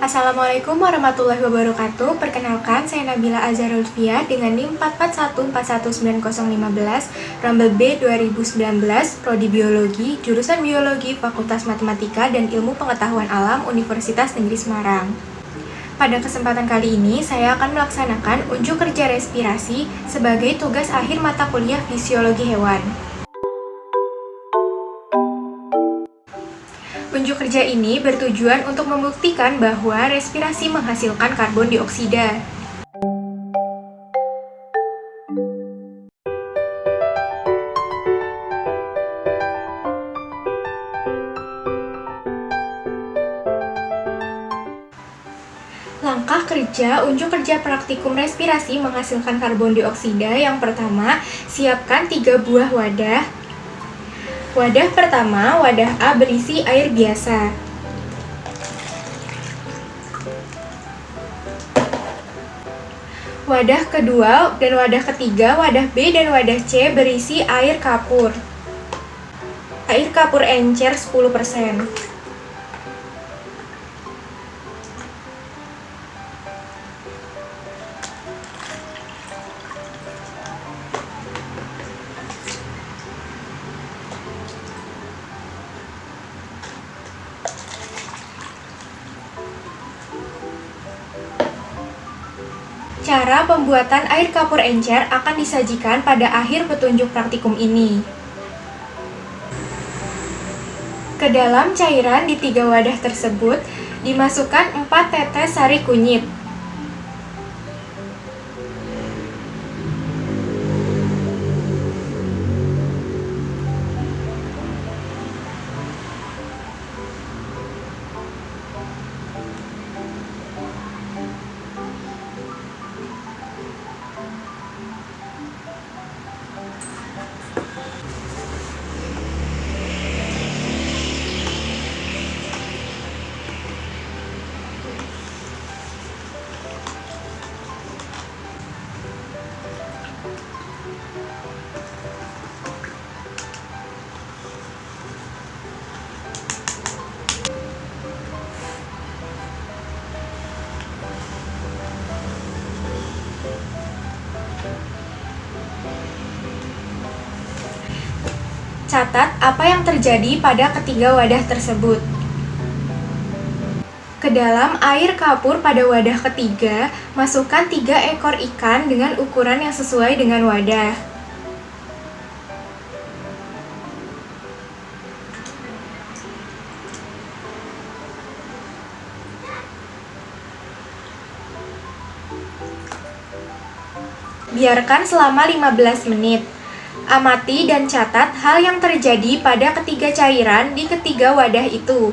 Assalamualaikum warahmatullahi wabarakatuh. Perkenalkan, saya Nabila Azhar Lutfia dengan NIM 441419015, Rombel B 2019, Prodi Biologi, jurusan Biologi, Fakultas Matematika dan Ilmu Pengetahuan Alam, Universitas Negeri Semarang. Pada kesempatan kali ini, saya akan melaksanakan unjuk kerja respirasi sebagai tugas akhir mata kuliah Fisiologi Hewan. Unjuk kerja ini bertujuan untuk membuktikan bahwa respirasi menghasilkan karbon dioksida. Langkah kerja unjuk kerja praktikum respirasi menghasilkan karbon dioksida. Yang pertama, siapkan 3 buah wadah. Wadah pertama, wadah A berisi air biasa. Wadah kedua dan wadah ketiga, wadah B dan wadah C berisi air kapur. Air kapur encer 10%. Cara pembuatan air kapur encer akan disajikan pada akhir petunjuk praktikum ini. Ke dalam cairan di 3 wadah tersebut, dimasukkan 4 tetes sari kunyit. Catat apa yang terjadi pada ketiga wadah tersebut. Ke dalam air kapur pada wadah ketiga, masukkan 3 ekor ikan dengan ukuran yang sesuai dengan wadah. Biarkan selama 15 menit. Amati dan catat hal yang terjadi pada ketiga cairan di ketiga wadah itu.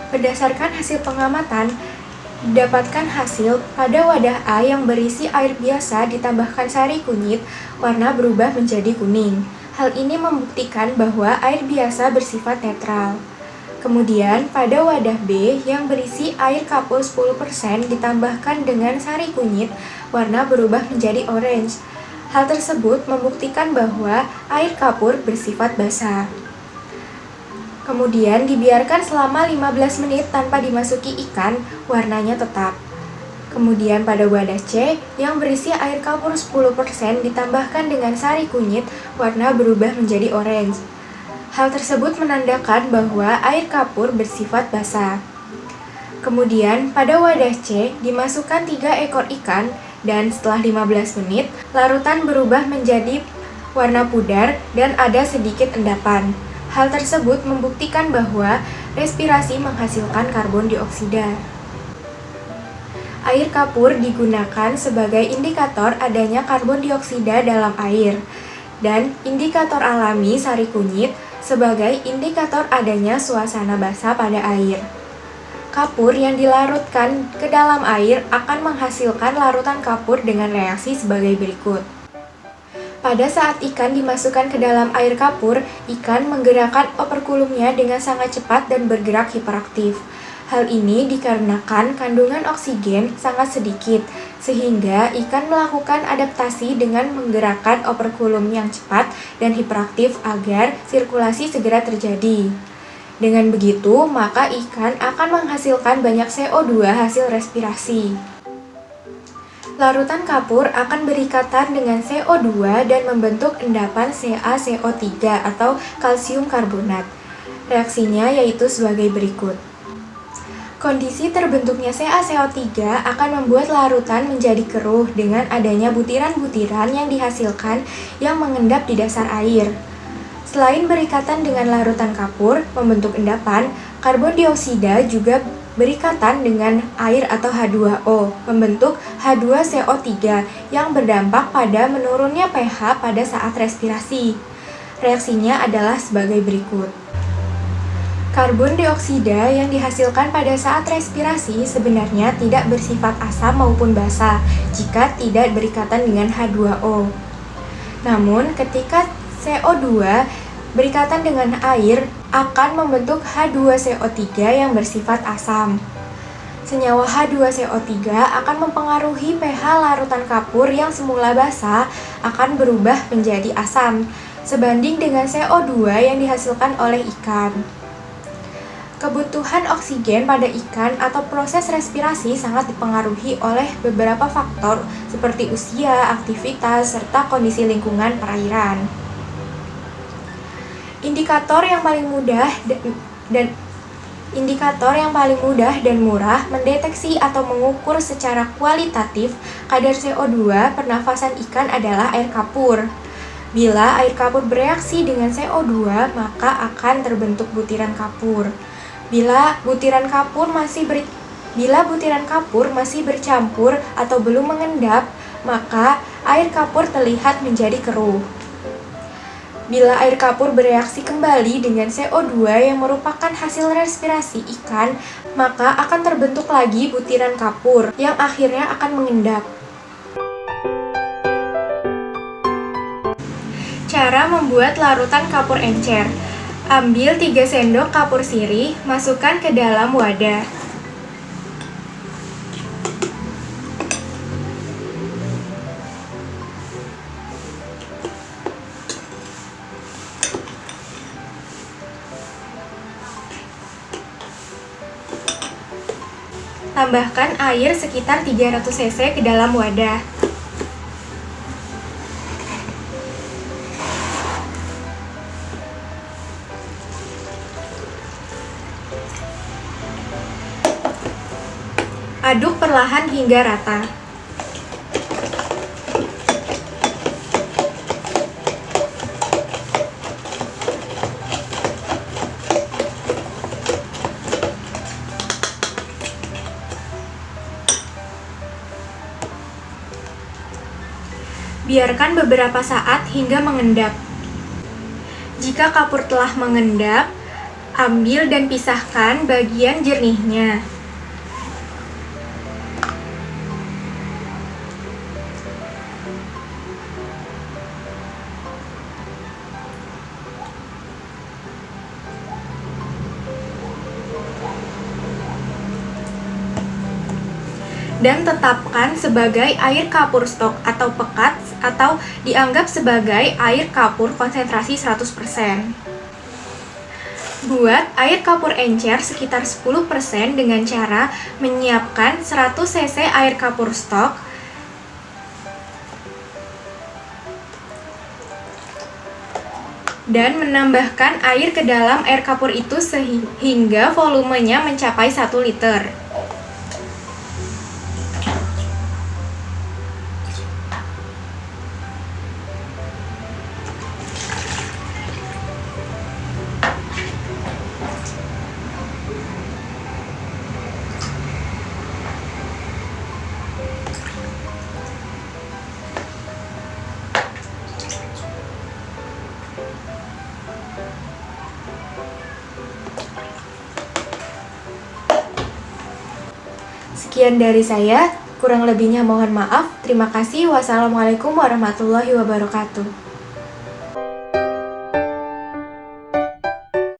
Berdasarkan hasil pengamatan, didapatkan hasil pada wadah A yang berisi air biasa ditambahkan sari kunyit, warna berubah menjadi kuning. Hal ini membuktikan bahwa air biasa bersifat netral. Kemudian, pada wadah B yang berisi air kapur 10% ditambahkan dengan sari kunyit, warna berubah menjadi orange. Hal tersebut membuktikan bahwa air kapur bersifat basa. Kemudian dibiarkan selama 15 menit tanpa dimasuki ikan, warnanya tetap. Kemudian pada wadah C yang berisi air kapur 10% ditambahkan dengan sari kunyit, warna berubah menjadi orange. Hal tersebut menandakan bahwa air kapur bersifat basah. Kemudian pada wadah C dimasukkan 3 ekor ikan dan setelah 15 menit larutan berubah menjadi warna pudar dan ada sedikit endapan. Hal tersebut membuktikan bahwa respirasi menghasilkan karbon dioksida. Air kapur digunakan sebagai indikator adanya karbon dioksida dalam air, dan indikator alami sari kunyit sebagai indikator adanya suasana basah pada air. Kapur yang dilarutkan ke dalam air akan menghasilkan larutan kapur dengan reaksi sebagai berikut. Pada saat ikan dimasukkan ke dalam air kapur, ikan menggerakkan operkulumnya dengan sangat cepat dan bergerak hiperaktif. Hal ini dikarenakan kandungan oksigen sangat sedikit, sehingga ikan melakukan adaptasi dengan menggerakkan operkulum yang cepat dan hiperaktif agar sirkulasi segera terjadi. Dengan begitu, maka ikan akan menghasilkan banyak CO2 hasil respirasi. Larutan kapur akan berikatan dengan CO2 dan membentuk endapan CaCO3 atau kalsium karbonat. Reaksinya yaitu sebagai berikut. Kondisi terbentuknya CaCO3 akan membuat larutan menjadi keruh dengan adanya butiran-butiran yang dihasilkan yang mengendap di dasar air. Selain berikatan dengan larutan kapur, membentuk endapan, karbon dioksida juga berikatan dengan air atau H2O, membentuk H2CO3 yang berdampak pada menurunnya pH pada saat respirasi. Reaksinya adalah sebagai berikut. Karbon dioksida yang dihasilkan pada saat respirasi sebenarnya tidak bersifat asam maupun basa jika tidak berikatan dengan H2O. Namun, ketika CO2 berikatan dengan air akan membentuk H2CO3 yang bersifat asam. Senyawa H2CO3 akan mempengaruhi pH larutan kapur yang semula basah akan berubah menjadi asam, sebanding dengan CO2 yang dihasilkan oleh ikan. Kebutuhan oksigen pada ikan atau proses respirasi sangat dipengaruhi oleh beberapa faktor seperti usia, aktivitas, serta kondisi lingkungan perairan. Indikator yang paling mudah dan murah mendeteksi atau mengukur secara kualitatif kadar CO2 pernafasan ikan adalah air kapur. Bila air kapur bereaksi dengan CO2, maka akan terbentuk butiran kapur. Bila butiran kapur masih bercampur atau belum mengendap, maka air kapur terlihat menjadi keruh. Bila air kapur bereaksi kembali dengan CO2 yang merupakan hasil respirasi ikan, maka akan terbentuk lagi butiran kapur yang akhirnya akan mengendap. Cara membuat larutan kapur encer. Ambil 3 sendok kapur sirih, masukkan ke dalam wadah. Tambahkan air sekitar 300 cc ke dalam wadah. Aduk perlahan hingga rata. Biarkan beberapa saat hingga mengendap. Jika kapur telah mengendap, ambil dan pisahkan bagian jernihnya. Dan tetapkan sebagai air kapur stok atau pekat atau dianggap sebagai air kapur konsentrasi 100%. Buat air kapur encer sekitar 10% dengan cara menyiapkan 100 cc air kapur stok, dan menambahkan air ke dalam air kapur itu sehingga volumenya mencapai 1 liter. Sekian dari saya, kurang lebihnya mohon maaf. Terima kasih. Wassalamualaikum warahmatullahi wabarakatuh.